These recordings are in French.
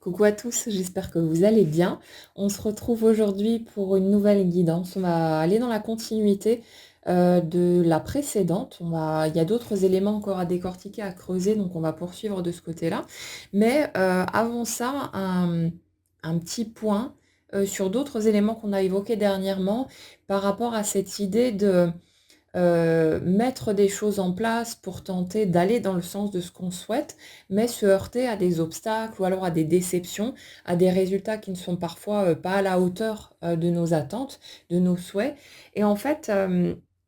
Coucou à tous, j'espère que vous allez bien. On se retrouve aujourd'hui pour une nouvelle guidance. On va aller dans la continuité de la précédente. Il y a d'autres éléments encore à décortiquer, à creuser, donc on va poursuivre de ce côté-là. Mais avant ça, un petit point sur d'autres éléments qu'on a évoqués dernièrement par rapport à cette idée de mettre des choses en place pour tenter d'aller dans le sens de ce qu'on souhaite, mais se heurter à des obstacles ou alors à des déceptions, à des résultats qui ne sont parfois pas à la hauteur de nos attentes, de nos souhaits. Et en fait,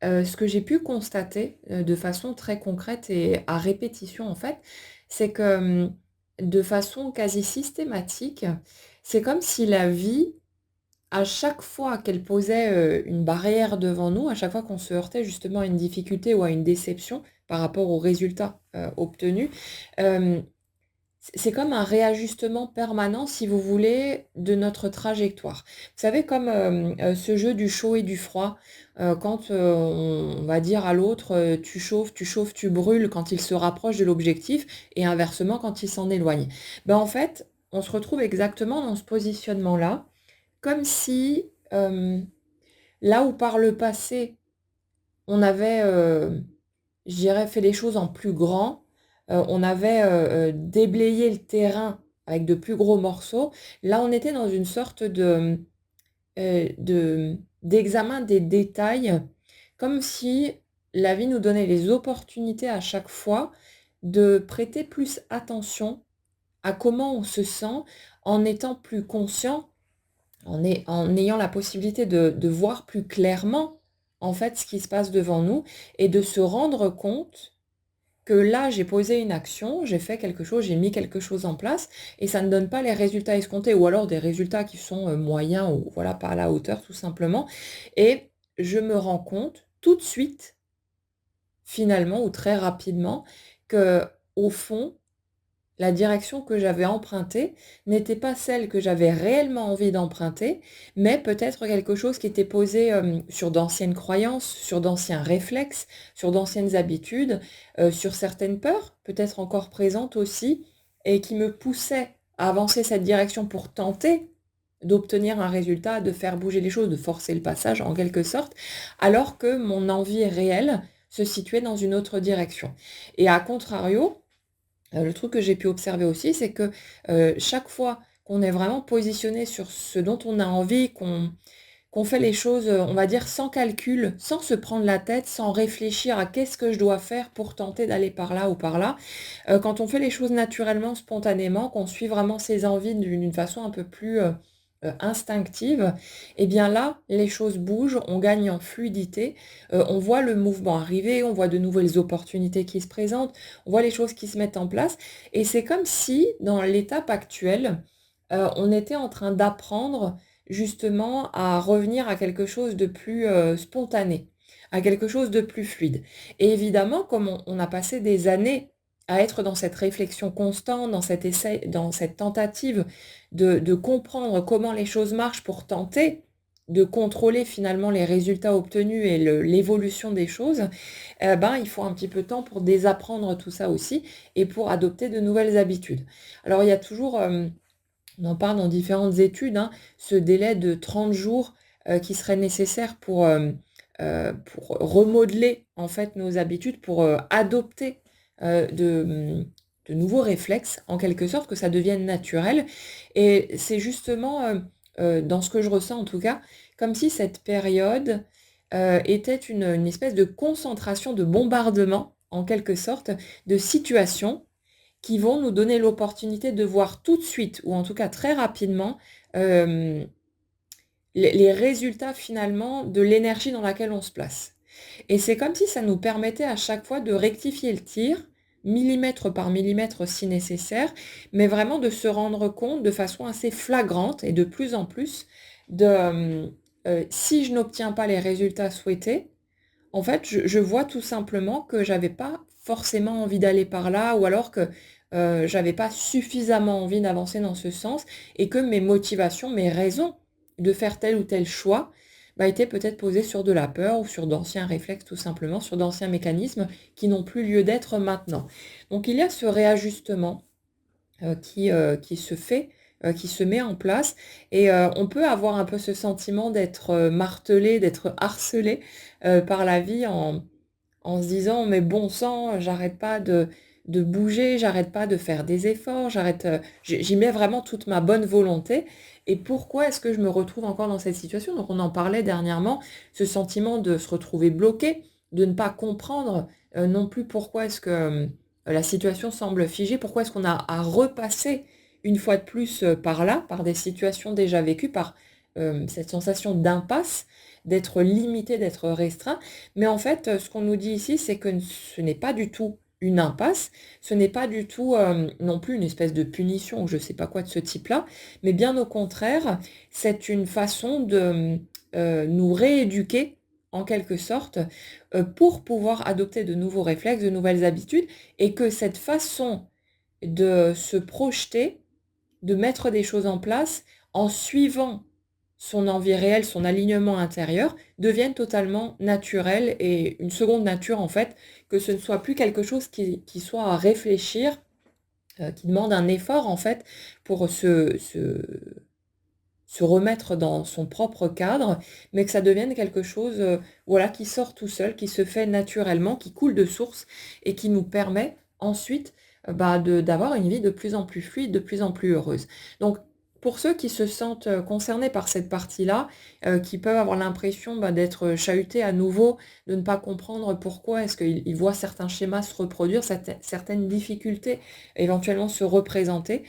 ce que j'ai pu constater de façon très concrète et à répétition, en fait, c'est que de façon quasi systématique, c'est comme si la vie à chaque fois qu'elle posait, une barrière devant nous, à chaque fois qu'on se heurtait justement à une difficulté ou à une déception par rapport aux résultats, obtenus, hem, c'est comme un réajustement permanent, si vous voulez, de notre trajectoire. Vous savez comme, ce jeu du chaud et du froid, quand, on va dire à l'autre, «Tu chauffes, tu chauffes, tu brûles» quand il se rapproche de l'objectif et inversement quand il s'en éloigne. Ben, en fait, on se retrouve exactement dans ce positionnement-là, comme si, là où par le passé, on avait, je dirais, fait les choses en plus grand, on avait, déblayé le terrain avec de plus gros morceaux. Là, on était dans une sorte d'examen des détails, comme si la vie nous donnait les opportunités à chaque fois de prêter plus attention à comment on se sent en étant plus conscient en ayant la possibilité de voir plus clairement, en fait, ce qui se passe devant nous et de se rendre compte que là, j'ai posé une action, j'ai fait quelque chose, j'ai mis quelque chose en place et ça ne donne pas les résultats escomptés ou alors des résultats qui sont, moyens ou voilà, pas à la hauteur tout simplement et je me rends compte tout de suite, finalement ou très rapidement, que au fond, la direction que j'avais empruntée n'était pas celle que j'avais réellement envie d'emprunter, mais peut-être quelque chose qui était posé, sur d'anciennes croyances, sur d'anciens réflexes, sur d'anciennes habitudes, sur certaines peurs, peut-être encore présentes aussi et qui me poussaient à avancer cette direction pour tenter d'obtenir un résultat, de faire bouger les choses, de forcer le passage en quelque sorte, alors que mon envie réelle se situait dans une autre direction. Et à contrario, le truc que j'ai pu observer aussi, c'est que, chaque fois qu'on est vraiment positionné sur ce dont on a envie, qu'on fait les choses, on va dire sans calcul, sans se prendre la tête, sans réfléchir à qu'est-ce que je dois faire pour tenter d'aller par là ou par là. Quand on fait les choses naturellement, spontanément, qu'on suit vraiment ses envies d'une façon un peu plus, instinctive et bien là, les choses bougent, on gagne en fluidité, on voit le mouvement arriver, on voit de nouvelles opportunités qui se présentent, on voit les choses qui se mettent en place et c'est comme si dans l'étape actuelle, on était en train d'apprendre justement à revenir à quelque chose de plus, spontané, à quelque chose de plus fluide et évidemment comme on a passé des années à être dans cette réflexion constante, dans cet essai dans cette tentative de comprendre comment les choses marchent pour tenter de contrôler finalement les résultats obtenus et l'évolution des choses, ben, il faut un petit peu de temps pour désapprendre tout ça aussi et pour adopter de nouvelles habitudes. Alors il y a toujours, on en parle dans différentes études, hein, ce délai de 30 jours, qui serait nécessaire pour remodeler en fait nos habitudes, pour, adopter, de nouveaux réflexes en quelque sorte, que ça devienne naturel et c'est justement, dans ce que je ressens en tout cas, comme si cette période, était une espèce de concentration, de bombardement en quelque sorte, de situations qui vont nous donner l'opportunité de voir tout de suite ou en tout cas très rapidement, hem, les résultats finalement de l'énergie dans laquelle on se place. Et c'est comme si ça nous permettait à chaque fois de rectifier le tir, millimètre par millimètre si nécessaire, mais vraiment de se rendre compte de façon assez flagrante et de plus en plus de, si je n'obtiens pas les résultats souhaités, en fait, je vois tout simplement que j'avais pas forcément envie d'aller par là ou alors que, j'avais pas suffisamment envie d'avancer dans ce sens et que mes motivations, mes raisons de faire tel ou tel choix, bah, étaient peut-être posées sur de la peur ou sur d'anciens réflexes tout simplement, sur d'anciens mécanismes qui n'ont plus lieu d'être maintenant. Donc il y a ce réajustement, qui se fait, qui se met en place et on peut avoir un peu ce sentiment d'être, martelé, d'être harcelé, par la vie en se disant: «Mais bon sang, j'arrête pas de bouger, j'arrête pas de faire des efforts, j'y mets vraiment toute ma bonne volonté et pourquoi est-ce que je me retrouve encore dans cette situation?» Donc on en parlait dernièrement, ce sentiment de se retrouver bloqué, de ne pas comprendre, non plus pourquoi est-ce que, la situation semble figée, pourquoi est-ce qu'on a à repasser une fois de plus, par là, par des situations déjà vécues, par, cette sensation d'impasse, d'être limité, d'être restreint. Mais en fait, ce qu'on nous dit ici, c'est que ce n'est pas du tout une impasse, ce n'est pas du tout, non plus une espèce de punition ou je ne sais pas quoi de ce type-là, mais bien au contraire, c'est une façon de, nous rééduquer en quelque sorte, pour pouvoir adopter de nouveaux réflexes, de nouvelles habitudes et que cette façon de se projeter, de mettre des choses en place en suivant son envie réelle, son alignement intérieur, devienne totalement naturel et une seconde nature en fait, que ce ne soit plus quelque chose qui soit à réfléchir, qui demande un effort en fait pour se remettre dans son propre cadre, mais que ça devienne quelque chose, voilà, qui sort tout seul, qui se fait naturellement, qui coule de source et qui nous permet ensuite, bah, d'avoir une vie de plus en plus fluide, de plus en plus heureuse. Donc pour ceux qui se sentent, concernés par cette partie-là, qui peuvent avoir l'impression, bah, d'être chahutés à nouveau, de ne pas comprendre pourquoi est-ce qu'ils voient certains schémas se reproduire, certaines difficultés éventuellement se représenter,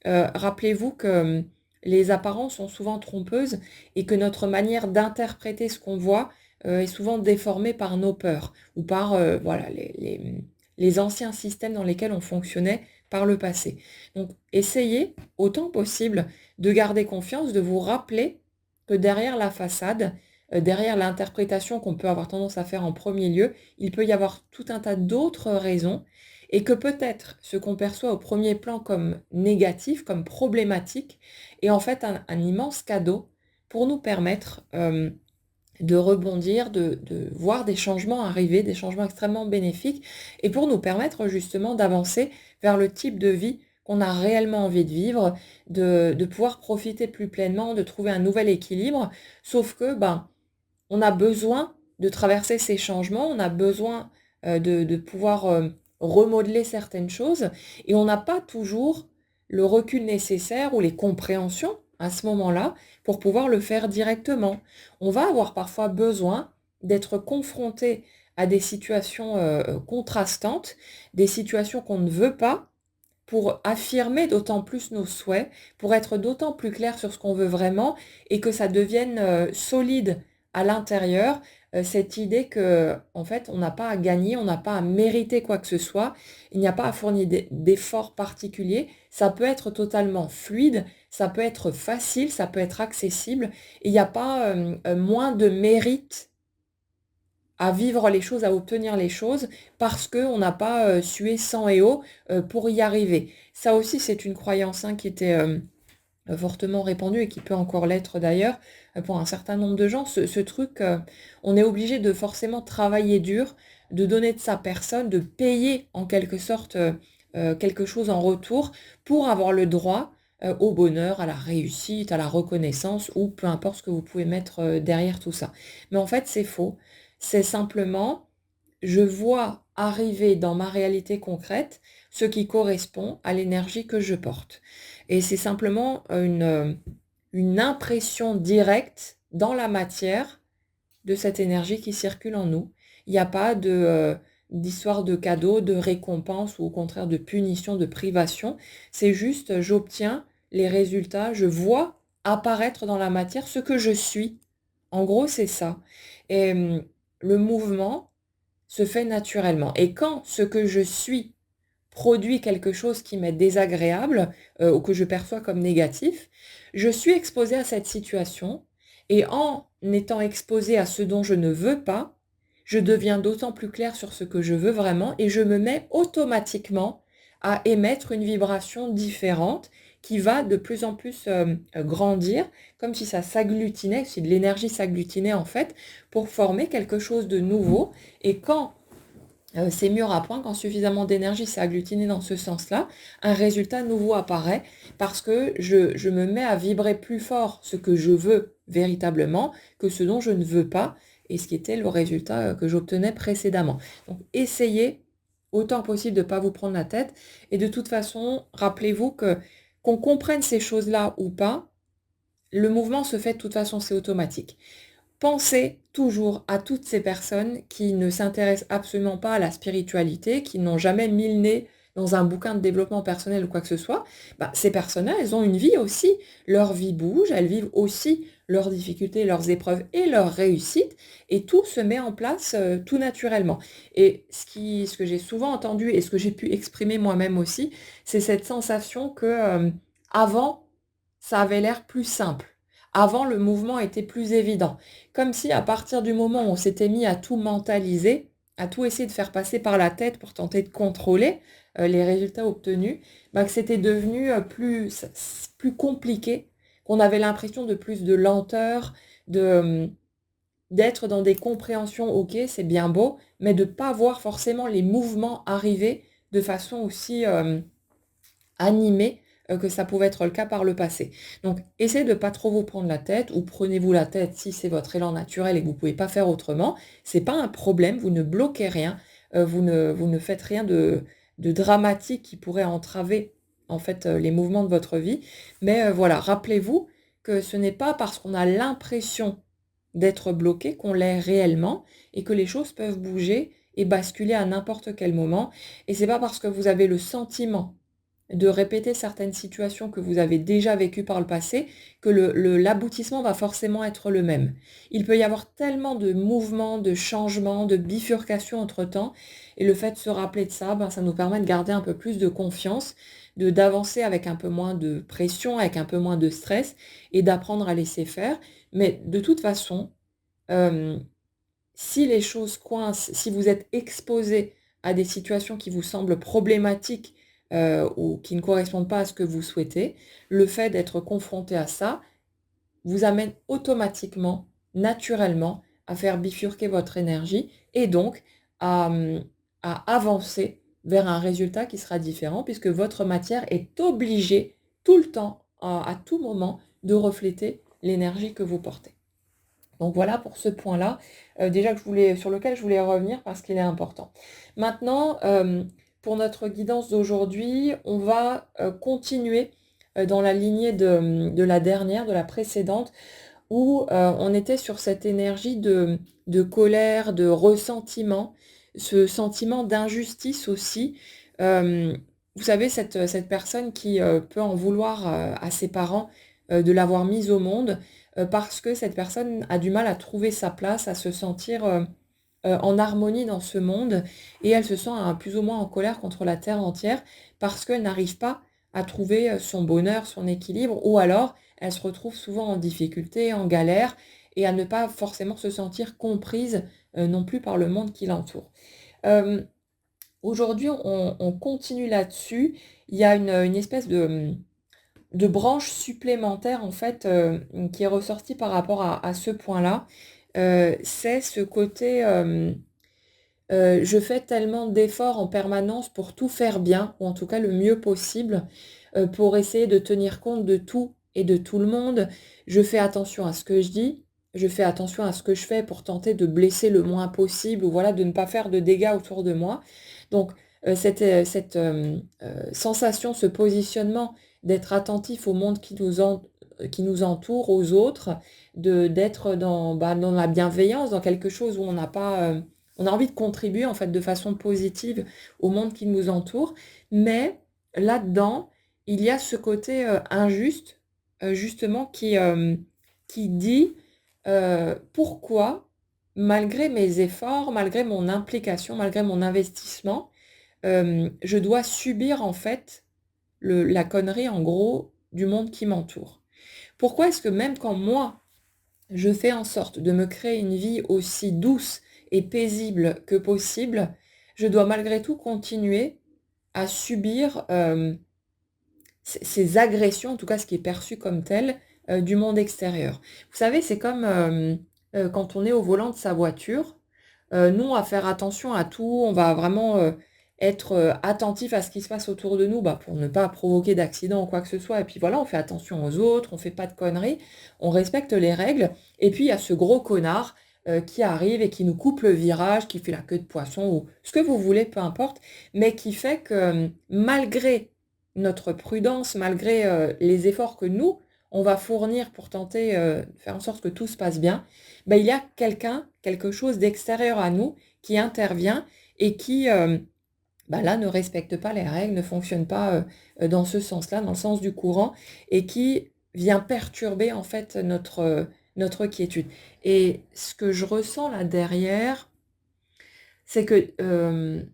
rappelez-vous que, les apparences sont souvent trompeuses et que notre manière d'interpréter ce qu'on voit, est souvent déformée par nos peurs ou par, voilà les anciens systèmes dans lesquels on fonctionnait par le passé. Donc essayez autant possible de garder confiance, de vous rappeler que derrière la façade, derrière l'interprétation qu'on peut avoir tendance à faire en premier lieu, il peut y avoir tout un tas d'autres raisons et que peut-être ce qu'on perçoit au premier plan comme négatif, comme problématique, est en fait un immense cadeau pour nous permettre, de rebondir, de voir des changements arriver, des changements extrêmement bénéfiques et pour nous permettre justement d'avancer vers le type de vie qu'on a réellement envie de vivre, de pouvoir profiter plus pleinement, de trouver un nouvel équilibre. Sauf que, ben, on a besoin de traverser ces changements, on a besoin, de pouvoir, remodeler certaines choses et on n'a pas toujours le recul nécessaire ou les compréhensions à ce moment-là pour pouvoir le faire directement. On va avoir parfois besoin d'être confronté à des situations, contrastantes, des situations qu'on ne veut pas pour affirmer d'autant plus nos souhaits, pour être d'autant plus clair sur ce qu'on veut vraiment et que ça devienne, solide à l'intérieur, cette idée que en fait, on n'a pas à gagner, on n'a pas à mériter quoi que ce soit, il n'y a pas à fournir d'efforts particuliers. Ça peut être totalement fluide, ça peut être facile, ça peut être accessible et il n'y a pas, moins de mérite à vivre les choses, à obtenir les choses, parce qu'on n'a pas, sué sang et eau, pour y arriver. Ça aussi, c'est une croyance, hein, qui était, fortement répandue et qui peut encore l'être d'ailleurs, pour un certain nombre de gens. Ce truc, on est obligé de forcément travailler dur, de donner de sa personne, de payer en quelque sorte, quelque chose en retour pour avoir le droit, au bonheur, à la réussite, à la reconnaissance ou peu importe ce que vous pouvez mettre, derrière tout ça. Mais en fait, c'est faux. C'est simplement, je vois arriver dans ma réalité concrète ce qui correspond à l'énergie que je porte. Et c'est simplement, une impression directe dans la matière de cette énergie qui circule en nous. Il n'y a pas d'histoire de cadeau, de récompense ou au contraire de punition, de privation. C'est juste, j'obtiens les résultats, je vois apparaître dans la matière ce que je suis. En gros, c'est ça. Et le mouvement se fait naturellement. Et quand ce que je suis produit quelque chose qui m'est désagréable, ou que je perçois comme négatif, je suis exposée à cette situation et en étant exposée à ce dont je ne veux pas, je deviens d'autant plus claire sur ce que je veux vraiment et je me mets automatiquement à émettre une vibration différente qui va de plus en plus, grandir, comme si ça s'agglutinait, si de l'énergie s'agglutinait en fait, pour former quelque chose de nouveau et quand C'est mûr à point, quand suffisamment d'énergie s'est agglutinée dans ce sens-là, un résultat nouveau apparaît parce que je me mets à vibrer plus fort ce que je veux véritablement que ce dont je ne veux pas et ce qui était le résultat que j'obtenais précédemment. Donc essayez autant possible de ne pas vous prendre la tête et de toute façon, rappelez-vous que qu'on comprenne ces choses-là ou pas, le mouvement se fait de toute façon, c'est automatique. Pensez toujours à toutes ces personnes qui ne s'intéressent absolument pas à la spiritualité, qui n'ont jamais mis le nez dans un bouquin de développement personnel ou quoi que ce soit. Bah, ces personnes-là, elles ont une vie aussi. Leur vie bouge, elles vivent aussi leurs difficultés, leurs épreuves et leurs réussites. Et tout se met en place tout naturellement. Et ce que j'ai souvent entendu et ce que j'ai pu exprimer moi-même aussi, c'est cette sensation que avant, ça avait l'air plus simple. Avant, le mouvement était plus évident. Comme si à partir du moment où on s'était mis à tout mentaliser, à tout essayer de faire passer par la tête pour tenter de contrôler les résultats obtenus, bah, que c'était devenu plus compliqué, qu'on avait l'impression de plus de lenteur, d'être dans des compréhensions, ok, c'est bien beau, mais de ne pas voir forcément les mouvements arriver de façon aussi animé que ça pouvait être le cas par le passé. Donc, essayez de ne pas trop vous prendre la tête, ou prenez-vous la tête si c'est votre élan naturel et que vous ne pouvez pas faire autrement. C'est pas un problème, vous ne bloquez rien, vous ne faites rien de dramatique qui pourrait entraver en fait les mouvements de votre vie. Mais voilà, rappelez-vous que ce n'est pas parce qu'on a l'impression d'être bloqué qu'on l'est réellement et que les choses peuvent bouger et basculer à n'importe quel moment. Et c'est pas parce que vous avez le sentiment de répéter certaines situations que vous avez déjà vécues par le passé, que l'aboutissement va forcément être le même. Il peut y avoir tellement de mouvements, de changements, de bifurcations entre-temps, et le fait de se rappeler de ça, ben, ça nous permet de garder un peu plus de confiance, d'avancer avec un peu moins de pression, avec un peu moins de stress, et d'apprendre à laisser faire. Mais de toute façon, euh, si les choses coincent, si vous êtes exposé à des situations qui vous semblent problématiques ou qui ne correspondent pas à ce que vous souhaitez, le fait d'être confronté à ça vous amène automatiquement, naturellement, à faire bifurquer votre énergie et donc à, à avancer vers un résultat qui sera différent puisque votre matière est obligée tout le temps, à tout moment, de refléter l'énergie que vous portez. Donc voilà pour ce point-là, déjà sur lequel je voulais revenir parce qu'il est important. Maintenant, pour notre guidance d'aujourd'hui, on va continuer dans la lignée de la dernière, de la précédente, où on était sur cette énergie de colère, de ressentiment, ce sentiment d'injustice aussi. Euh, Vous savez, cette personne qui peut en vouloir à ses parents de l'avoir mise au monde parce que cette personne a du mal à trouver sa place, à se sentir en harmonie dans ce monde et elle se sent plus ou moins en colère contre la terre entière parce qu'elle n'arrive pas à trouver son bonheur, son équilibre ou alors elle se retrouve souvent en difficulté, en galère et à ne pas forcément se sentir comprise non plus par le monde qui l'entoure. Euh, Aujourd'hui, on continue là-dessus. Il y a une espèce de branche supplémentaire en fait qui est ressortie par rapport à ce point-là. C'est ce côté je fais tellement d'efforts en permanence pour tout faire bien, ou en tout cas le mieux possible, pour essayer de tenir compte de tout et de tout le monde. Je fais attention à ce que je dis, je fais attention à ce que je fais pour tenter de blesser le moins possible, ou voilà, de ne pas faire de dégâts autour de moi. Donc, cette sensation, ce positionnement d'être attentif au monde qui nous entoure, aux autres, d'être dans la bienveillance, dans quelque chose où on n'a pas... on a envie de contribuer en fait de façon positive au monde qui nous entoure, mais là-dedans, il y a ce côté injuste, justement, qui dit pourquoi, malgré mes efforts, malgré mon implication, malgré mon investissement, je dois subir en fait la connerie en gros du monde qui m'entoure. Pourquoi est-ce que même quand moi, je fais en sorte de me créer une vie aussi douce et paisible que possible, je dois malgré tout continuer à subir ces agressions, en tout cas ce qui est perçu comme tel, du monde extérieur. Vous savez, c'est comme quand on est au volant de sa voiture, Nous, à faire attention à tout, on va vraiment, être, attentif à ce qui se passe autour de nous, pour ne pas provoquer d'accident ou quoi que ce soit et puis voilà, on fait attention aux autres, on fait pas de conneries, on respecte les règles et puis il y a ce gros connard, qui arrive et qui nous coupe le virage, qui fait la queue de poisson ou ce que vous voulez, peu importe, mais qui fait que, malgré notre prudence, malgré, les efforts que nous, on va fournir pour tenter, de faire en sorte que tout se passe bien, il y a quelqu'un, quelque chose d'extérieur à nous qui intervient et qui, là, ne respecte pas les règles, ne fonctionne pas, dans ce sens-là, dans le sens du courant et qui vient perturber en fait notre quiétude. Et ce que je ressens là derrière, c'est que,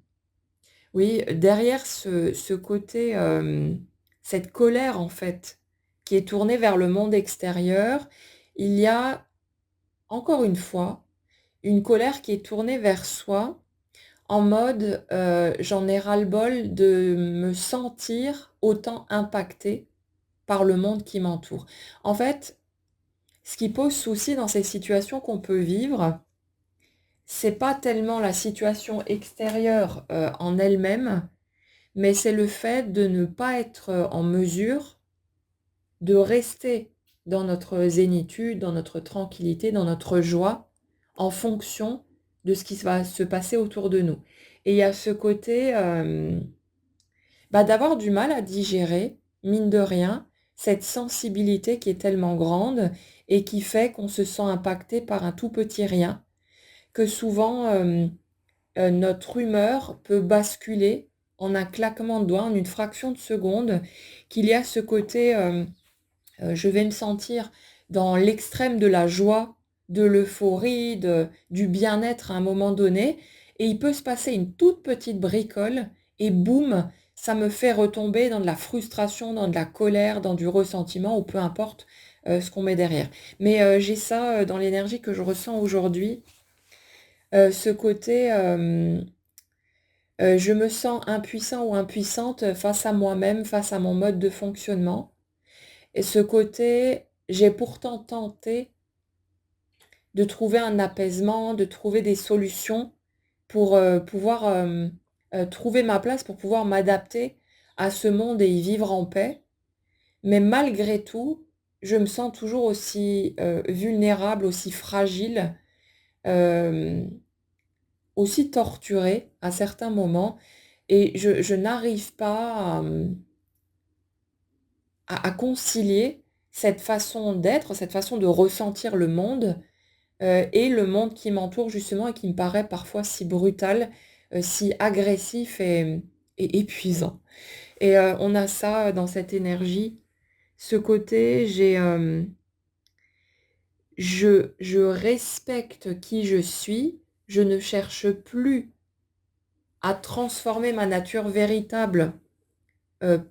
oui, derrière ce côté, cette colère en fait, qui est tournée vers le monde extérieur, il y a encore une fois, une colère qui est tournée vers soi en mode, j'en ai ras-le-bol de me sentir autant impactée par le monde qui m'entoure. En fait, ce qui pose souci dans ces situations qu'on peut vivre, c'est pas tellement la situation extérieure, en elle-même, mais c'est le fait de ne pas être, en mesure de rester dans notre zénitude, dans notre tranquillité, dans notre joie, en fonction de ce qui va se passer autour de nous. Et il y a ce côté, d'avoir du mal à digérer, mine de rien, cette sensibilité qui est tellement grande et qui fait qu'on se sent impacté par un tout petit rien, que souvent, notre humeur peut basculer en un claquement de doigts, en une fraction de seconde, qu'il y a ce côté, je vais me sentir dans l'extrême de la joie, de l'euphorie, du bien-être à un moment donné et il peut se passer une toute petite bricole et boum, ça me fait retomber dans de la frustration, dans de la colère, dans du ressentiment ou peu importe, ce qu'on met derrière. Mais, j'ai ça, dans l'énergie que je ressens aujourd'hui, ce côté, je me sens impuissant ou impuissante face à moi-même, face à mon mode de fonctionnement. Et ce côté, j'ai pourtant tenté de trouver un apaisement, de trouver des solutions pour, pouvoir, trouver ma place, pour pouvoir m'adapter à ce monde et y vivre en paix. Mais malgré tout, je me sens toujours aussi, vulnérable, aussi fragile, hem, aussi torturée à certains moments et je n'arrive pas à concilier cette façon d'être, cette façon de ressentir le monde, et le monde qui m'entoure justement et qui me paraît parfois si brutal, si agressif et épuisant. Et on a ça, dans cette énergie, ce côté je respecte qui je suis, je ne cherche plus à transformer ma nature véritable,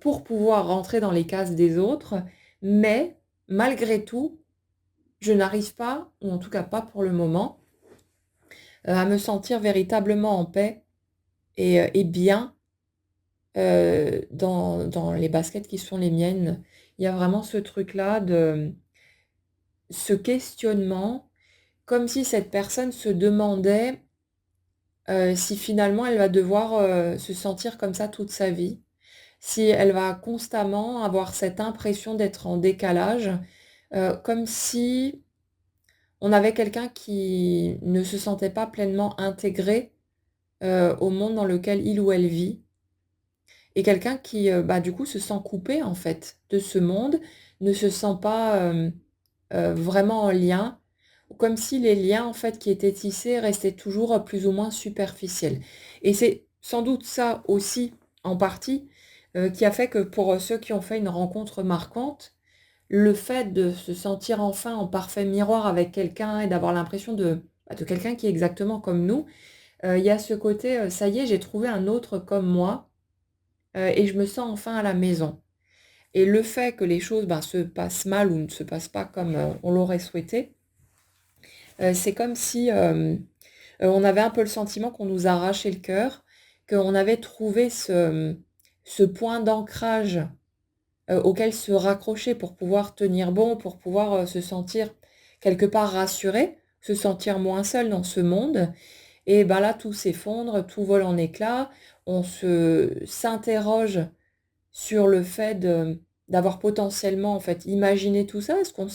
pour pouvoir rentrer dans les cases des autres, mais malgré tout, je n'arrive pas, ou en tout cas pas pour le moment, à me sentir véritablement en paix et bien, dans les baskets qui sont les miennes. Il y a vraiment ce truc-là de ce questionnement, comme si cette personne se demandait, si finalement elle va devoir, se sentir comme ça toute sa vie. Si elle va constamment avoir cette impression d'être en décalage, comme si on avait quelqu'un qui ne se sentait pas pleinement intégré, au monde dans lequel il ou elle vit et quelqu'un qui, du coup se sent coupé en fait de ce monde, ne se sent pas, vraiment en lien, ou comme si les liens en fait qui étaient tissés restaient toujours, plus ou moins superficiels. Et c'est sans doute ça aussi, en partie, qui a fait que pour, ceux qui ont fait une rencontre marquante, le fait de se sentir enfin en parfait miroir avec quelqu'un et d'avoir l'impression de quelqu'un qui est exactement comme nous, il y a ce côté, ça y est, j'ai trouvé un autre comme moi, et je me sens enfin à la maison. Et le fait que les choses, se passent mal ou ne se passent pas comme, on l'aurait souhaité, c'est comme si, on avait un peu le sentiment qu'on nous arrachait le cœur, qu'on avait trouvé ce point d'ancrage, auquel se raccrocher pour pouvoir tenir bon, pour pouvoir, se sentir quelque part rassuré, se sentir moins seul dans ce monde et ben là, tout s'effondre, tout vole en éclats. On s'interroge sur le fait d'avoir potentiellement, en fait, imaginé tout ça. Est-ce qu'on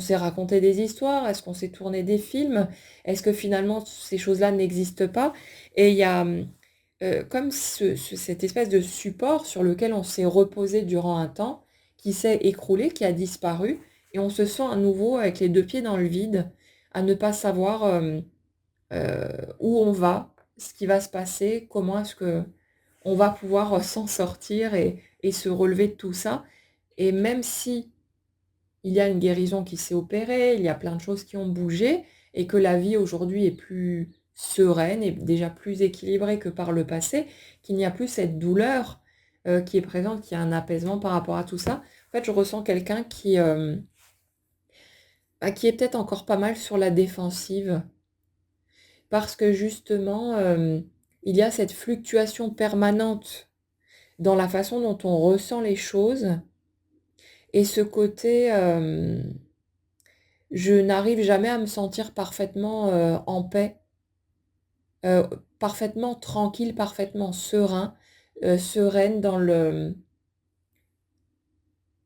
s'est raconté des histoires? Est-ce qu'on s'est tourné des films? Est-ce que finalement ces choses-là n'existent pas? Et il y a, comme cette espèce de support sur lequel on s'est reposé durant un temps, qui s'est écroulé, qui a disparu, et on se sent à nouveau avec les 2 pieds dans le vide, à ne pas savoir, où on va, ce qui va se passer, comment est-ce qu'on va pouvoir, s'en sortir et se relever de tout ça. Et même si il y a une guérison qui s'est opérée, il y a plein de choses qui ont bougé et que la vie aujourd'hui est plus sereine et déjà plus équilibrée que par le passé, qu'il n'y a plus cette douleur, qui est présente, qu'il y a un apaisement par rapport à tout ça. En fait, je ressens quelqu'un qui est peut-être encore pas mal sur la défensive parce que justement, il y a cette fluctuation permanente dans la façon dont on ressent les choses et ce côté, je n'arrive jamais à me sentir parfaitement, en paix, heu, parfaitement tranquille, parfaitement sereine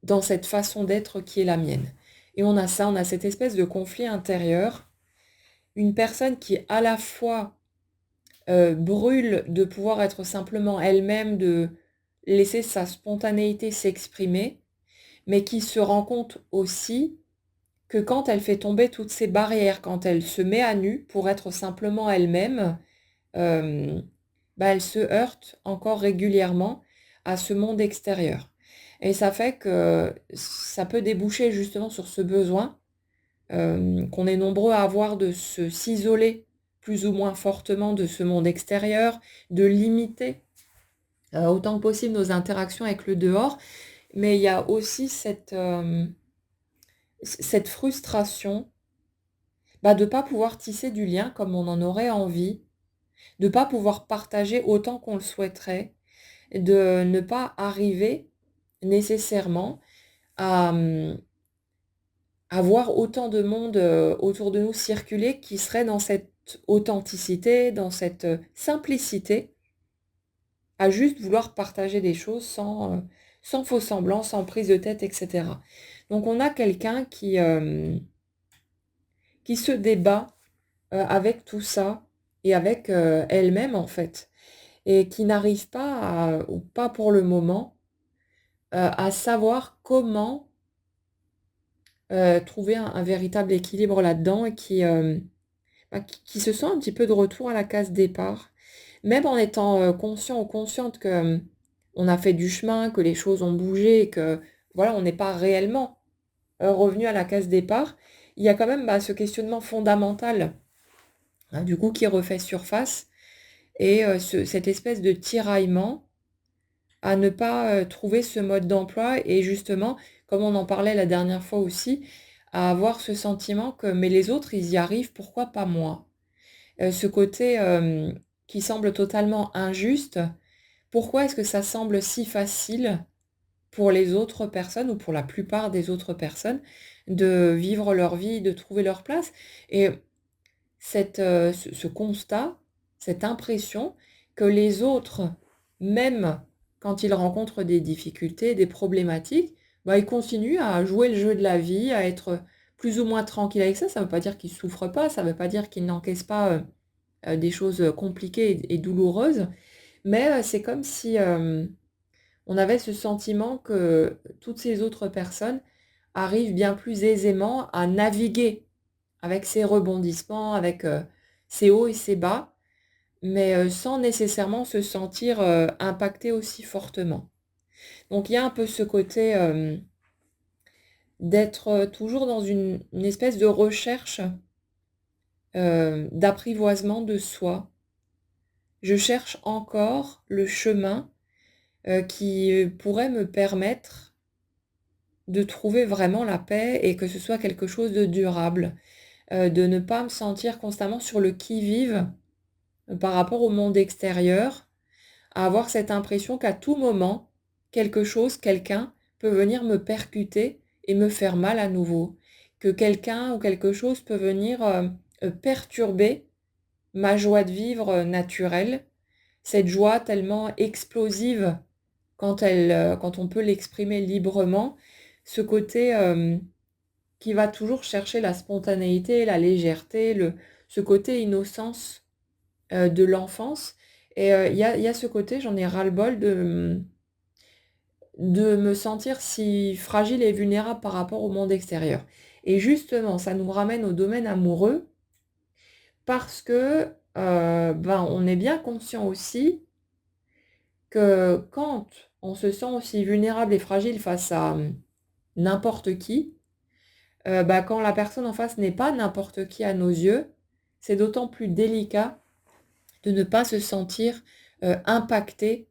dans cette façon d'être qui est la mienne. Et on a ça, on a cette espèce de conflit intérieur, une personne qui à la fois, brûle de pouvoir être simplement elle-même, de laisser sa spontanéité s'exprimer, mais qui se rend compte aussi que quand elle fait tomber toutes ces barrières, quand elle se met à nu pour être simplement elle-même, hem, bah, elle se heurte encore régulièrement à ce monde extérieur. Et ça fait que ça peut déboucher justement sur ce besoin, qu'on est nombreux à avoir de s'isoler plus ou moins fortement de ce monde extérieur, de limiter, autant que possible nos interactions avec le dehors. Mais il y a aussi cette frustration, bah, de ne pas pouvoir tisser du lien comme on en aurait envie, de ne pas pouvoir partager autant qu'on le souhaiterait, de ne pas arriver nécessairement à, à voir autant de monde, autour de nous circuler qui serait dans cette authenticité, dans cette, simplicité, à juste vouloir partager des choses sans faux semblant, sans prise de tête et cetera. Donc on a quelqu'un qui se débat, avec tout ça et avec, elle-même en fait et qui n'arrive pas ou pas pour le moment, à savoir comment, trouver un véritable équilibre là-dedans et qui se sent un petit peu de retour à la case départ. Même en étant, conscient ou consciente que, on a fait du chemin, que les choses ont bougé et que voilà, on n'est pas réellement, revenu à la case départ. Il y a quand même, bah, ce questionnement fondamental, hein, du coup, qui refait surface et cette espèce de tiraillement à ne pas, trouver ce mode d'emploi et justement, comme on en parlait la dernière fois aussi, à avoir ce sentiment que: «Mais les autres, ils y arrivent, pourquoi pas moi?» Ce côté, qui semble totalement injuste. Pourquoi est-ce que ça semble si facile pour les autres personnes ou pour la plupart des autres personnes de vivre leur vie, de trouver leur place? Et ce constat, cette impression que les autres, même quand ils rencontrent des difficultés, des problématiques, bah, ils continuent à jouer le jeu de la vie, à être plus ou moins tranquilles avec ça. Ça ne veut pas dire qu'ils souffrent pas, ça ne veut pas dire qu'ils n'encaissent pas, des choses, compliquées et douloureuses, mais c'est comme si, on avait ce sentiment que toutes ces autres personnes arrivent bien plus aisément à naviguer avec ces rebondissements, avec, ces hauts et ces bas, mais sans nécessairement se sentir, impactées aussi fortement. Donc il y a un peu ce côté, d'être, toujours dans une espèce de recherche, d'apprivoisement de soi. Je cherche encore le chemin, qui, pourrait me permettre de trouver vraiment la paix et que ce soit quelque chose de durable. De ne pas me sentir constamment sur le qui-vive, par rapport au monde extérieur, à avoir cette impression qu'à tout moment, quelque chose, quelqu'un peut venir me percuter et me faire mal à nouveau. Que quelqu'un ou quelque chose peut venir, perturber ma joie de vivre naturelle, cette joie tellement explosive quand on peut l'exprimer librement, ce côté qui va toujours chercher la spontanéité, la légèreté, ce côté innocence de l'enfance. Et il y a ce côté, j'en ai ras-le-bol de me sentir si fragile et vulnérable par rapport au monde extérieur. Et justement, ça nous ramène au domaine amoureux parce que ben, on est bien conscient aussi que quand on se sent aussi vulnérable et fragile face à n'importe qui, bah, quand la personne en face n'est pas n'importe qui à nos yeux, c'est d'autant plus délicat de ne pas se sentir impacté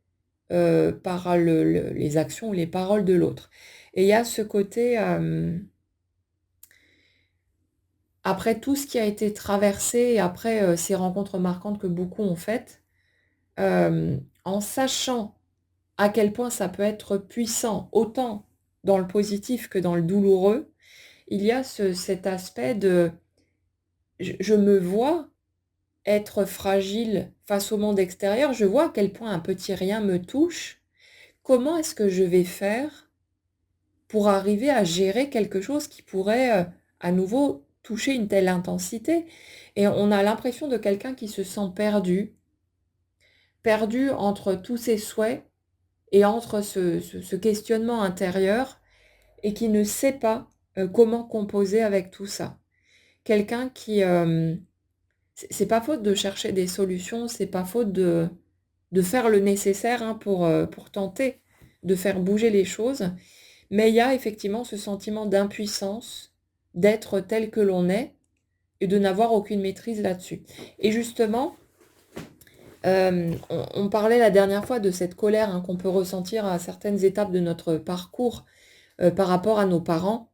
par les actions ou les paroles de l'autre. Et il y a ce côté, après tout ce qui a été traversé et après ces rencontres marquantes que beaucoup ont faites, en sachant à quel point ça peut être puissant, autant dans le positif que dans le douloureux, il y a cet aspect de je me vois être fragile face au monde extérieur, je vois à quel point un petit rien me touche. Comment est-ce que je vais faire pour arriver à gérer quelque chose qui pourrait à nouveau toucher une telle intensité? Et on a l'impression de quelqu'un qui se sent perdu, perdu entre tous ses souhaits et entre ce questionnement intérieur et qui ne sait pas comment composer avec tout ça. Quelqu'un qui... c'est pas faute de chercher des solutions, c'est pas faute de faire le nécessaire hein, pour tenter de faire bouger les choses. Mais il y a effectivement ce sentiment d'impuissance, d'être tel que l'on est et de n'avoir aucune maîtrise là-dessus. Et justement, on parlait la dernière fois de cette colère hein, qu'on peut ressentir à certaines étapes de notre parcours par rapport à nos parents,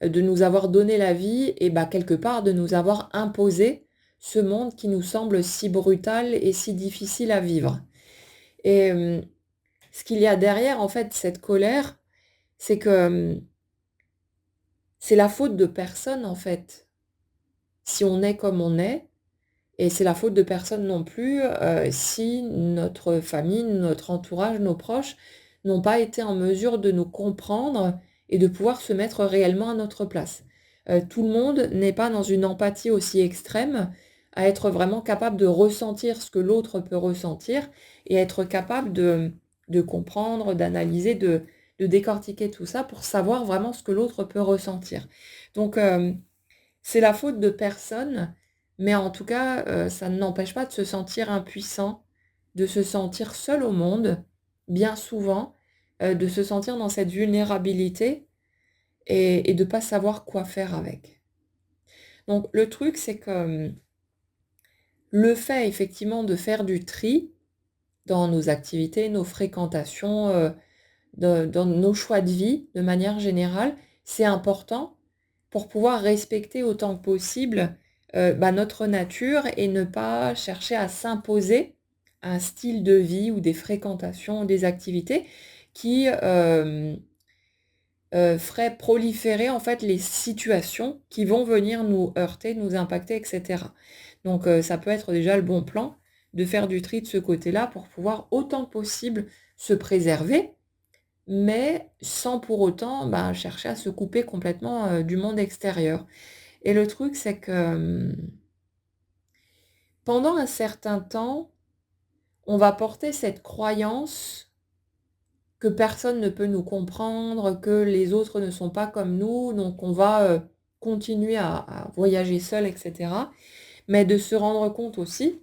de nous avoir donné la vie et bah, quelque part de nous avoir imposé ce monde qui nous semble si brutal et si difficile à vivre. Et ce qu'il y a derrière, en fait, cette colère, c'est que c'est la faute de personne, en fait, si on est comme on est, et c'est la faute de personne non plus si notre famille, notre entourage, nos proches n'ont pas été en mesure de nous comprendre et de pouvoir se mettre réellement à notre place. Tout le monde n'est pas dans une empathie aussi extrême à être vraiment capable de ressentir ce que l'autre peut ressentir et être capable de comprendre, d'analyser, de décortiquer tout ça pour savoir vraiment ce que l'autre peut ressentir. Donc, c'est la faute de personne, mais en tout cas, ça ne n'empêche pas de se sentir impuissant, de se sentir seul au monde, bien souvent, de se sentir dans cette vulnérabilité et de ne pas savoir quoi faire avec. Donc le truc, c'est que le fait effectivement de faire du tri dans nos activités, nos fréquentations, dans nos choix de vie de manière générale, c'est important pour pouvoir respecter autant que possible bah, notre nature et ne pas chercher à s'imposer un style de vie ou des fréquentations, des activités qui ferait proliférer en fait les situations qui vont venir nous heurter, nous impacter, etc. Donc ça peut être déjà le bon plan de faire du tri de ce côté-là pour pouvoir autant que possible se préserver, mais sans pour autant bah, chercher à se couper complètement du monde extérieur. Et le truc, c'est que pendant un certain temps, on va porter cette croyance que personne ne peut nous comprendre, que les autres ne sont pas comme nous, donc on va continuer à voyager seul, etc. Mais de se rendre compte aussi,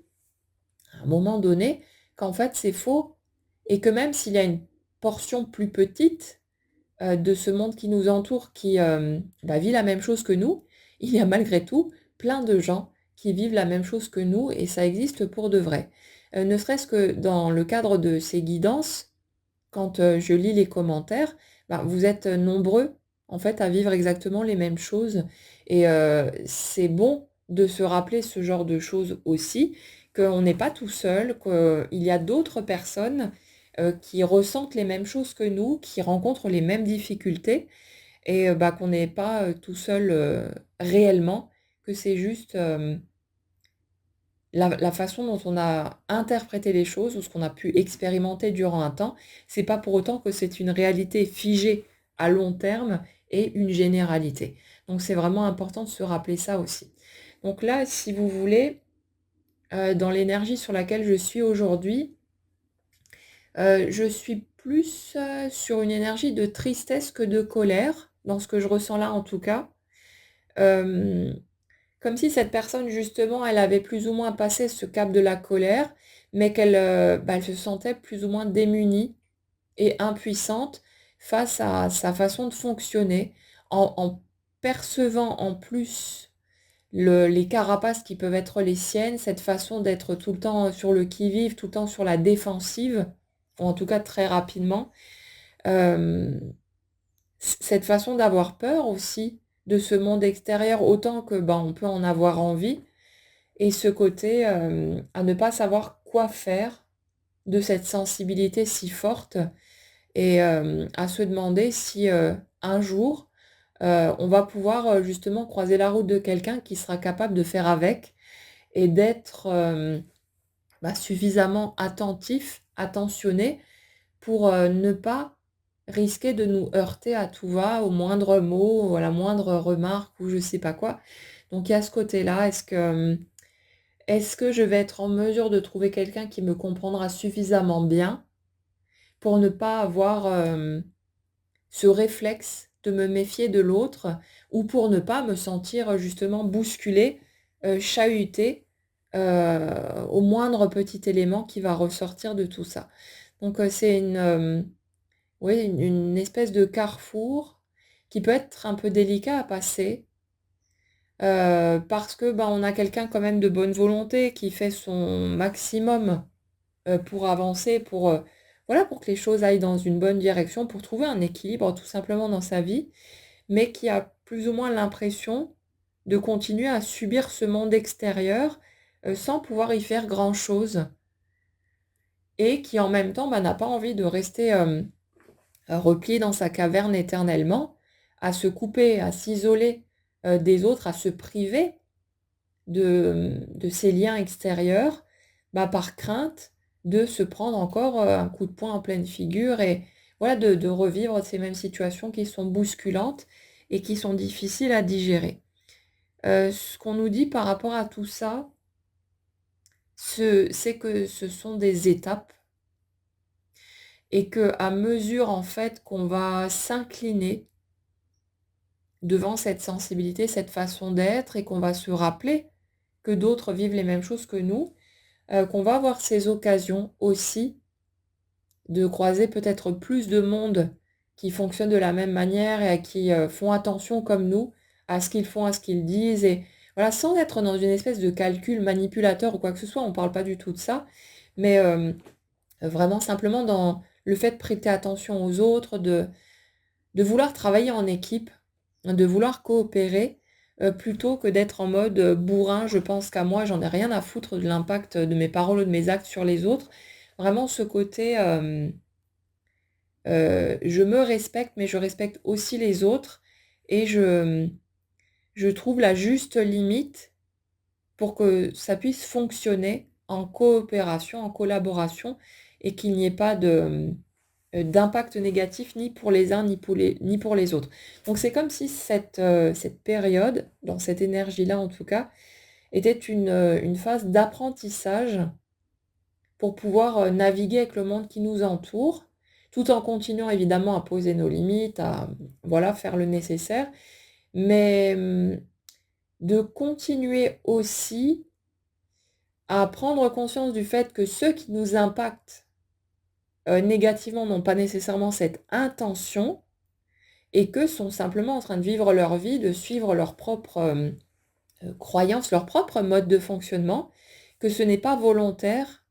à un moment donné, qu'en fait c'est faux, et que même s'il y a une portion plus petite de ce monde qui nous entoure, qui bah, vit la même chose que nous, il y a malgré tout plein de gens qui vivent la même chose que nous, et ça existe pour de vrai. Ne serait-ce que dans le cadre de ces guidances, quand je lis les commentaires, bah, vous êtes nombreux en fait à vivre exactement les mêmes choses et c'est bon de se rappeler ce genre de choses aussi, qu'on n'est pas tout seul, qu'il y a d'autres personnes qui ressentent les mêmes choses que nous, qui rencontrent les mêmes difficultés et bah, qu'on n'est pas tout seul réellement, que c'est juste la façon dont on a interprété les choses ou ce qu'on a pu expérimenter durant un temps, c'est pas pour autant que c'est une réalité figée à long terme et une généralité. Donc c'est vraiment important de se rappeler ça aussi. Donc là, si vous voulez, dans l'énergie sur laquelle je suis aujourd'hui, je suis plus, sur une énergie de tristesse que de colère, dans ce que je ressens là en tout cas. Hem, Comme si cette personne justement, elle avait plus ou moins passé ce cap de la colère, mais qu'elle, elle se sentait plus ou moins démunie et impuissante face à sa façon de fonctionner, en percevant en plus les carapaces qui peuvent être les siennes, cette façon d'être tout le temps sur le qui-vive, tout le temps sur la défensive, ou en tout cas très rapidement. Hem, Cette façon d'avoir peur aussi de ce monde extérieur autant que, on peut en avoir envie et ce côté, à ne pas savoir quoi faire de cette sensibilité si forte et à se demander si, un jour, on va pouvoir, justement croiser la route de quelqu'un qui sera capable de faire avec et d'être, suffisamment attentif, attentionné pour, ne pas risquer de nous heurter à tout va, au moindre mot ou à la moindre remarque ou je sais pas quoi. Donc il y a ce côté-là, est-ce que je vais être en mesure de trouver quelqu'un qui me comprendra suffisamment bien pour ne pas avoir, ce réflexe de me méfier de l'autre ou pour ne pas me sentir, justement bousculée, chahutée, au moindre petit élément qui va ressortir de tout ça. Donc, c'est oui, une espèce de carrefour qui peut être un peu délicat à passer, parce que, on a quelqu'un quand même de bonne volonté qui fait son maximum, pour avancer, voilà, pour que les choses aillent dans une bonne direction, pour trouver un équilibre tout simplement dans sa vie, mais qui a plus ou moins l'impression de continuer à subir ce monde extérieur, sans pouvoir y faire grand-chose et qui en même temps, n'a pas envie de rester, replié dans sa caverne éternellement, à se couper, à s'isoler, des autres, à se priver de ces liens extérieurs, par crainte de se prendre encore, un coup de poing en pleine figure et voilà, de revivre ces mêmes situations qui sont bousculantes et qui sont difficiles à digérer. Ce qu'on nous dit par rapport à tout ça, c'est que ce sont des étapes et que à mesure, en fait, qu'on va s'incliner devant cette sensibilité, cette façon d'être et qu'on va se rappeler que d'autres vivent les mêmes choses que nous, qu'on va avoir ces occasions aussi de croiser peut-être plus de monde qui fonctionne de la même manière et à qui, font attention comme nous à ce qu'ils font, à ce qu'ils disent et voilà, sans être dans une espèce de calcul manipulateur ou quoi que ce soit, on ne parle pas du tout de ça, mais vraiment simplement dans le fait de prêter attention aux autres, de vouloir travailler en équipe, de vouloir coopérer, plutôt que d'être en mode, bourrin: «Je pense qu'à moi, j'en ai rien à foutre de l'impact de mes paroles ou de mes actes sur les autres». Vraiment ce côté, je me respecte, mais je respecte aussi les autres et je trouve la juste limite pour que ça puisse fonctionner en coopération, en collaboration et qu'il n'y ait pas d'impact négatif ni pour les uns ni pour les autres. Donc c'est comme si cette période, dans cette énergie-là en tout cas, était une phase d'apprentissage pour pouvoir, naviguer avec le monde qui nous entoure, tout en continuant évidemment à poser nos limites, à, voilà, faire le nécessaire, mais, de continuer aussi à prendre conscience du fait que ceux qui nous impactent, négativement n'ont pas nécessairement cette intention et que sont simplement en train de vivre leur vie, de suivre leurs propres, croyances, leur propre mode de fonctionnement, que ce n'est pas volontaire,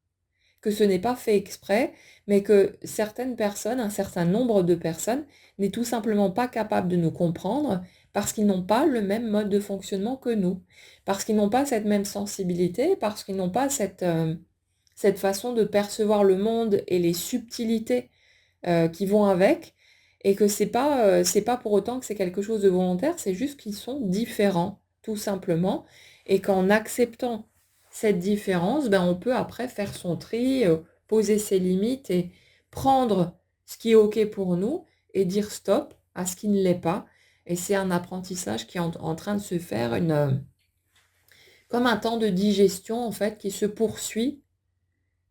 que ce n'est pas fait exprès, mais que certaines personnes, un certain nombre de personnes, n'est tout simplement pas capable de nous comprendre parce qu'ils n'ont pas le même mode de fonctionnement que nous, parce qu'ils n'ont pas cette même sensibilité, parce qu'ils n'ont pas cette façon de percevoir le monde et les subtilités, qui vont avec et que c'est pas pour autant que c'est quelque chose de volontaire, c'est juste qu'ils sont différents, tout simplement et qu'en acceptant cette différence, ben, on peut après faire son tri, poser ses limites et prendre ce qui est OK pour nous et dire stop à ce qui ne l'est pas. Et c'est un apprentissage qui est en train de se faire comme un temps de digestion en fait qui se poursuit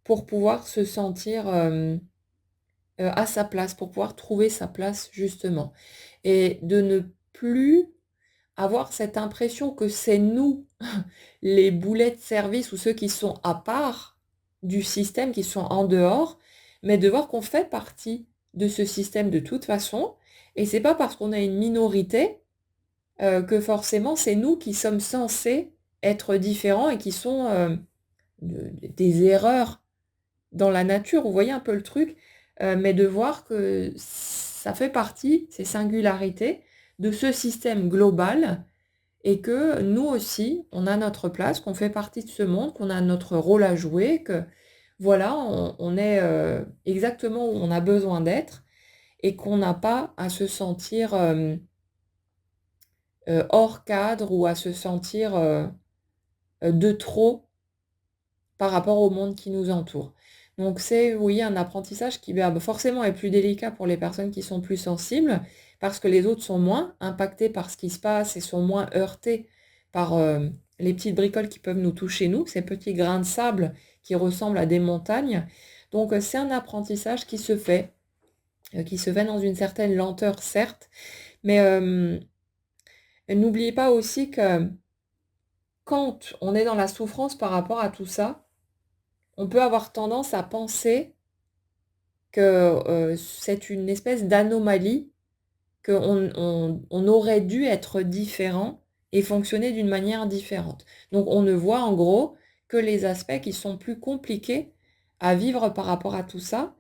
pour pouvoir se sentir, à sa place, pour pouvoir trouver sa place justement. Et de ne plus avoir cette impression que c'est nous, les boulets de service ou ceux qui sont à part du système, qui sont en dehors, mais de voir qu'on fait partie de ce système de toute façon. Et c'est pas parce qu'on a une minorité, que forcément c'est nous qui sommes censés être différents et qui sont, des erreurs dans la nature. Vous voyez un peu le truc? Mais de voir que ça fait partie, ces singularités, de ce système global et que nous aussi, on a notre place, qu'on fait partie de ce monde, qu'on a notre rôle à jouer, que voilà, on est, exactement où on a besoin d'être et qu'on n'a pas à se sentir, hors cadre ou à se sentir, de trop par rapport au monde qui nous entoure. Donc c'est, oui, un apprentissage qui, bah, forcément est plus délicat pour les personnes qui sont plus sensibles, parce que les autres sont moins impactés par ce qui se passe et sont moins heurtés par, les petites bricoles qui peuvent nous toucher nous, ces petits grains de sable qui ressemblent à des montagnes. Donc, c'est un apprentissage qui se fait dans une certaine lenteur certes, mais, n'oubliez pas aussi que quand on est dans la souffrance par rapport à tout ça, on peut avoir tendance à penser que, c'est une espèce d'anomalie, qu'on aurait dû être différent et fonctionner d'une manière différente. Donc on ne voit en gros que les aspects qui sont plus compliqués à vivre par rapport à tout ça,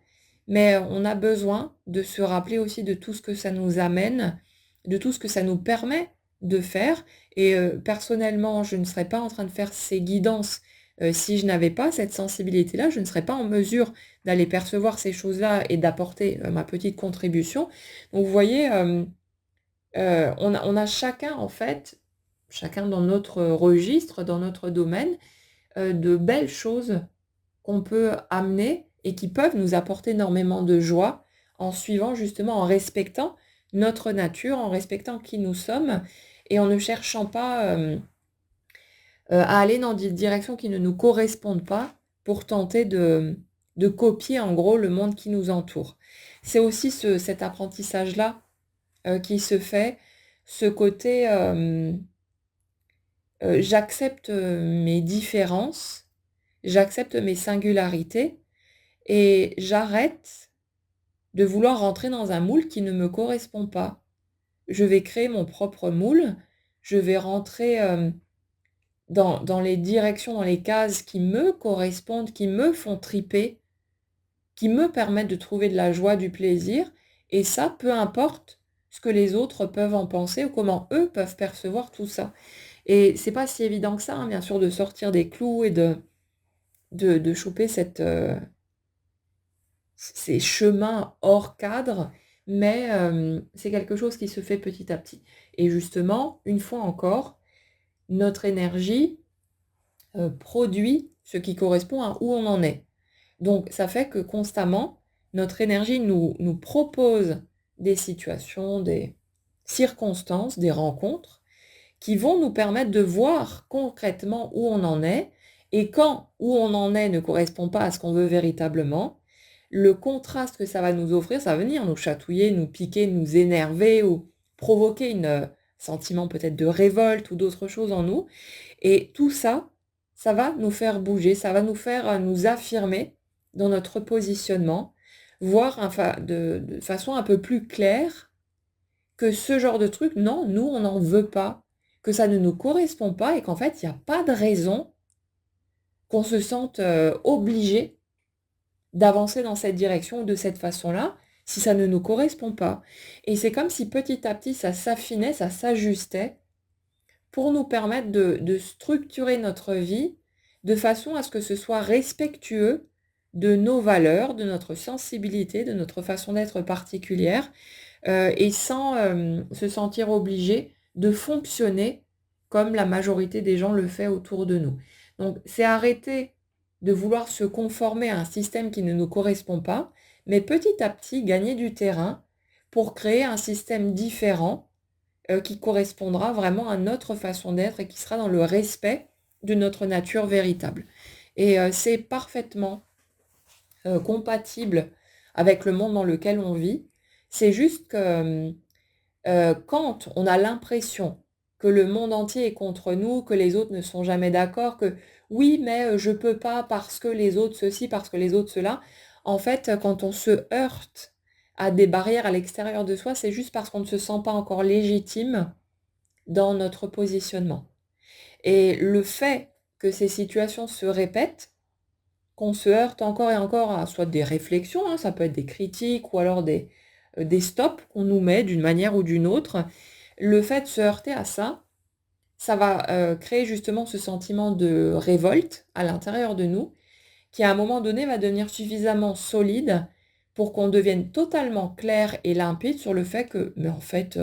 mais on a besoin de se rappeler aussi de tout ce que ça nous amène, de tout ce que ça nous permet de faire et personnellement, je ne serais pas en train de faire ces guidances, si je n'avais pas cette sensibilité-là, je ne serais pas en mesure d'aller percevoir ces choses-là et d'apporter, ma petite contribution. Donc vous voyez, on a chacun en fait, chacun dans notre registre, dans notre domaine, de belles choses qu'on peut amener et qui peuvent nous apporter énormément de joie en suivant justement, en respectant notre nature, en respectant qui nous sommes et en ne cherchant pas, à aller dans des directions qui ne nous correspondent pas pour tenter de copier en gros le monde qui nous entoure. C'est aussi cet apprentissage-là, qui se fait, ce côté, j'accepte, mes différences, j'accepte mes singularités et j'arrête de vouloir rentrer dans un moule qui ne me correspond pas. Je vais créer mon propre moule, je vais rentrer, dans les directions, dans les cases qui me correspondent, qui me font triper, qui me permettent de trouver de la joie, du plaisir et ça, peu importe ce que les autres peuvent en penser ou comment eux peuvent percevoir tout ça. Et c'est pas si évident que ça, hein, bien sûr, de sortir des clous et de choper ces chemins hors cadre, mais c'est quelque chose qui se fait petit à petit. Et justement, une fois encore, notre énergie, produit ce qui correspond à où on en est. Donc ça fait que constamment, notre énergie nous propose des situations, des circonstances, des rencontres qui vont nous permettre de voir concrètement où on en est et quand où on en est ne correspond pas à ce qu'on veut véritablement, le contraste que ça va nous offrir, ça va venir nous chatouiller, nous piquer, nous énerver ou provoquer un sentiment peut-être de révolte ou d'autres choses en nous et tout ça, ça va nous faire bouger, ça va nous faire, nous affirmer dans notre positionnement, voir de façon un peu plus claire que ce genre de truc, non, nous, on n'en veut pas, que ça ne nous correspond pas et qu'en fait, il y a pas de raison qu'on se sente, obligé d'avancer dans cette direction ou de cette façon-là, si ça ne nous correspond pas. Et c'est comme si petit à petit, ça s'affinait, ça s'ajustait pour nous permettre de structurer notre vie de façon à ce que ce soit respectueux de nos valeurs, de notre sensibilité, de notre façon d'être particulière, et sans, se sentir obligé de fonctionner comme la majorité des gens le fait autour de nous. Donc c'est arrêter de vouloir se conformer à un système qui ne nous correspond pas, mais petit à petit gagner du terrain pour créer un système différent qui correspondra vraiment à notre façon d'être et qui sera dans le respect de notre nature véritable. Et c'est parfaitement compatible avec le monde dans lequel on vit. C'est juste que quand on a l'impression que le monde entier est contre nous, que les autres ne sont jamais d'accord, que oui, mais je peux pas parce que les autres ceci, parce que les autres cela. En fait, quand on se heurte à des barrières à l'extérieur de soi, c'est juste parce qu'on ne se sent pas encore légitime dans notre positionnement. Et le fait que ces situations se répètent, qu'on se heurte encore et encore à soit des réflexions, hein, ça peut être des critiques ou alors des stops qu'on nous met d'une manière ou d'une autre, le fait de se heurter à ça, ça va créer justement ce sentiment de révolte à l'intérieur de nous, qui à un moment donné va devenir suffisamment solide pour qu'on devienne totalement clair et limpide sur le fait que, mais en fait,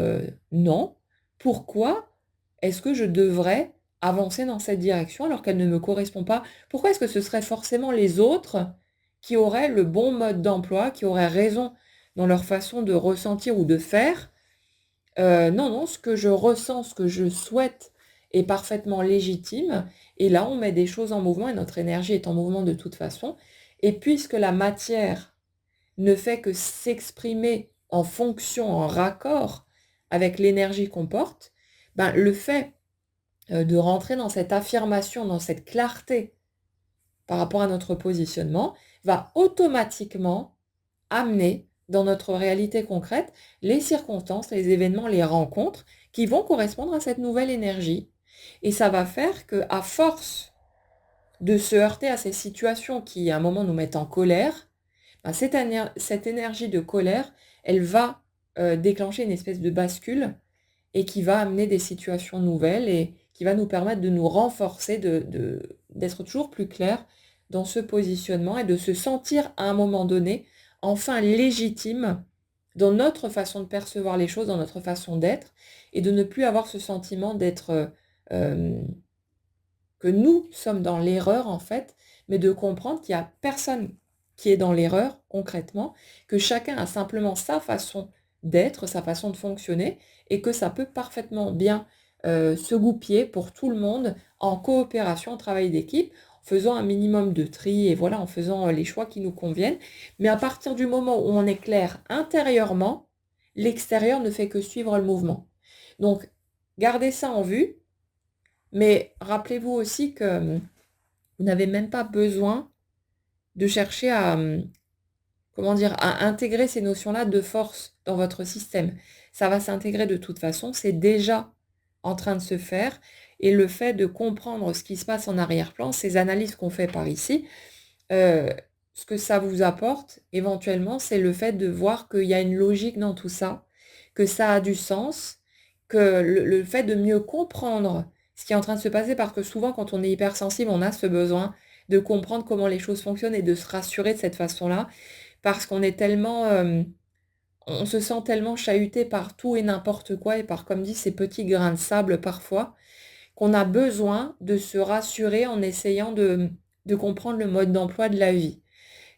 non, pourquoi est-ce que je devrais avancer dans cette direction alors qu'elle ne me correspond pas? Pourquoi est-ce que ce serait forcément les autres qui auraient le bon mode d'emploi, qui auraient raison dans leur façon de ressentir ou de faire? Non, non, ce que je ressens, ce que je souhaite est parfaitement légitime et là, on met des choses en mouvement et notre énergie est en mouvement de toute façon et puisque la matière ne fait que s'exprimer en fonction, en raccord avec l'énergie qu'on porte, ben, le fait de rentrer dans cette affirmation, dans cette clarté par rapport à notre positionnement, va automatiquement amener dans notre réalité concrète les circonstances, les événements, les rencontres qui vont correspondre à cette nouvelle énergie. Et ça va faire que, à force de se heurter à ces situations qui, à un moment, nous mettent en colère, ben, cette énergie de colère, elle va déclencher une espèce de bascule et qui va amener des situations nouvelles et qui va nous permettre de nous renforcer, d'être toujours plus clair dans ce positionnement et de se sentir à un moment donné enfin légitime dans notre façon de percevoir les choses, dans notre façon d'être, et de ne plus avoir ce sentiment d'être que nous sommes dans l'erreur en fait, mais de comprendre qu'il n'y a personne qui est dans l'erreur concrètement, que chacun a simplement sa façon d'être, sa façon de fonctionner, et que ça peut parfaitement bien se goupiller pour tout le monde en coopération, en travail d'équipe, en faisant un minimum de tri et voilà, en faisant les choix qui nous conviennent. Mais à partir du moment où on est clair intérieurement, l'extérieur ne fait que suivre le mouvement. Donc, gardez ça en vue, mais rappelez-vous aussi que vous n'avez même pas besoin de chercher à, comment dire, à intégrer ces notions-là de force dans votre système. Ça va s'intégrer de toute façon, c'est déjà en train de se faire. Et le fait de comprendre ce qui se passe en arrière-plan, ces analyses qu'on fait par ici, ce que ça vous apporte éventuellement, c'est le fait de voir qu'il y a une logique dans tout ça, que ça a du sens, que le fait de mieux comprendre ce qui est en train de se passer, parce que souvent quand on est hypersensible, on a ce besoin de comprendre comment les choses fonctionnent et de se rassurer de cette façon-là, parce qu'on est tellement, on se sent tellement chahuté par tout et n'importe quoi et par, comme dit, ces petits grains de sable parfois, qu'on a besoin de se rassurer en essayant de comprendre le mode d'emploi de la vie.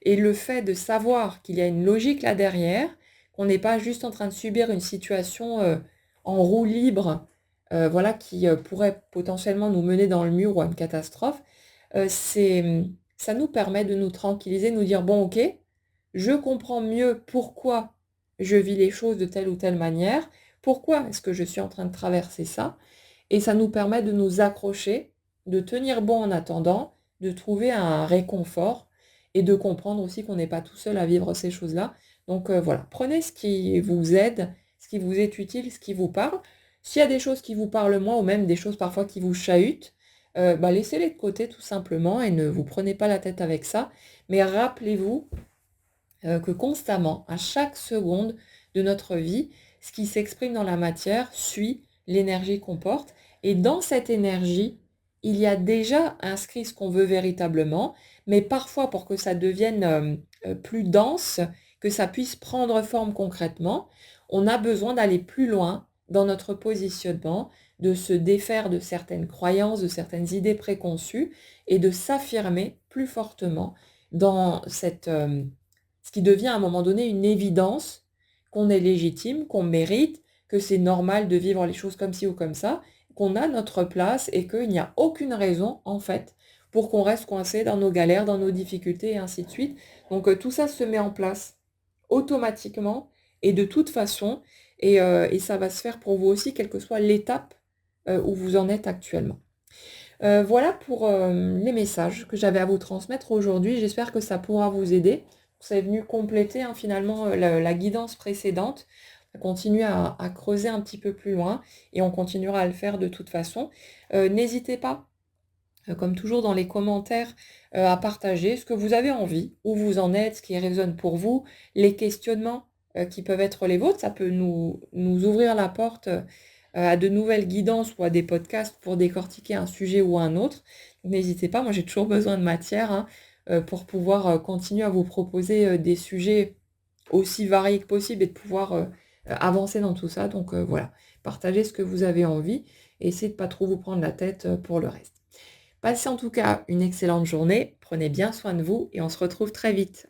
Et le fait de savoir qu'il y a une logique là derrière, qu'on n'est pas juste en train de subir une situation en roue libre, voilà, qui pourrait potentiellement nous mener dans le mur ou à une catastrophe, ça nous permet de nous tranquilliser, de nous dire, bon ok, je comprends mieux pourquoi je vis les choses de telle ou telle manière, pourquoi est-ce que je suis en train de traverser ça, et ça nous permet de nous accrocher, de tenir bon en attendant, de trouver un réconfort et de comprendre aussi qu'on n'est pas tout seul à vivre ces choses-là. Donc voilà, prenez ce qui vous aide, ce qui vous est utile, ce qui vous parle. S'il y a des choses qui vous parlent moins ou même des choses parfois qui vous chahutent, bah laissez-les de côté tout simplement et ne vous prenez pas la tête avec ça. Mais rappelez-vous que constamment, à chaque seconde de notre vie, ce qui s'exprime dans la matière suit l'énergie qu'on porte. Et dans cette énergie, il y a déjà inscrit ce qu'on veut véritablement, mais parfois pour que ça devienne plus dense, que ça puisse prendre forme concrètement, on a besoin d'aller plus loin dans notre positionnement, de se défaire de certaines croyances, de certaines idées préconçues et de s'affirmer plus fortement dans ce qui devient à un moment donné une évidence qu'on est légitime, qu'on mérite, que c'est normal de vivre les choses comme ci ou comme ça, qu'on a notre place et qu'il n'y a aucune raison, en fait, pour qu'on reste coincé dans nos galères, dans nos difficultés et ainsi de suite. Donc tout ça se met en place automatiquement et de toute façon, et ça va se faire pour vous aussi, quelle que soit l'étape où vous en êtes actuellement. Voilà pour les messages que j'avais à vous transmettre aujourd'hui. J'espère que ça pourra vous aider. C'est venu compléter finalement la guidance précédente. On va continuer à creuser un petit peu plus loin et on continuera à le faire de toute façon. N'hésitez pas, comme toujours dans les commentaires, à partager ce que vous avez envie, où vous en êtes, ce qui résonne pour vous, les questionnements qui peuvent être les vôtres. Ça peut nous ouvrir la porte à de nouvelles guidances ou à des podcasts pour décortiquer un sujet ou un autre. N'hésitez pas, moi j'ai toujours besoin de matière pour pouvoir continuer à vous proposer des sujets aussi variés que possible et de pouvoir avancer dans tout ça. Donc voilà, partagez ce que vous avez envie et essayez de ne pas trop vous prendre la tête pour le reste. Passez en tout cas une excellente journée, prenez bien soin de vous et on se retrouve très vite.